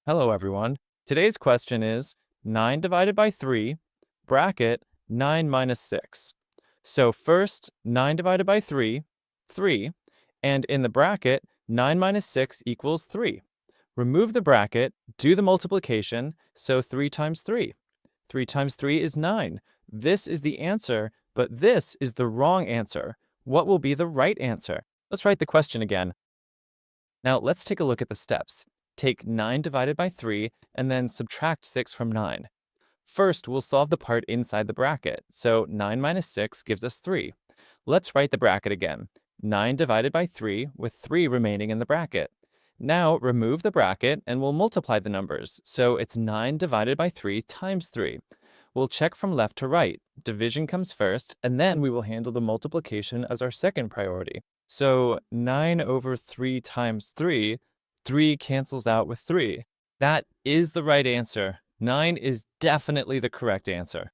Hello, everyone. Today's question is 9 divided by 3, bracket 9 minus 6. So first, 9 divided by 3, 3, and in the bracket, 9 minus 6 equals 3. Remove the bracket, do the multiplication, so 3 times 3. 3 times 3 is 9. This is the answer, but this is the wrong answer. What will be the right answer? Let's write the question again. Now let's take a look at the steps. Take 9 divided by 3 and then subtract 6 from 9. First, we'll solve the part inside the bracket, so 9 minus 6 gives us 3. Let's write the bracket again. 9 divided by 3 with 3 remaining in the bracket. Now remove the bracket and we'll multiply the numbers, so it's 9 divided by 3 times 3. We'll check from left to right. Division comes first, and then we will handle the multiplication as our second priority. So 9 over 3 times 3, 3 cancels out with 3. That is the right answer. 9 is definitely the correct answer.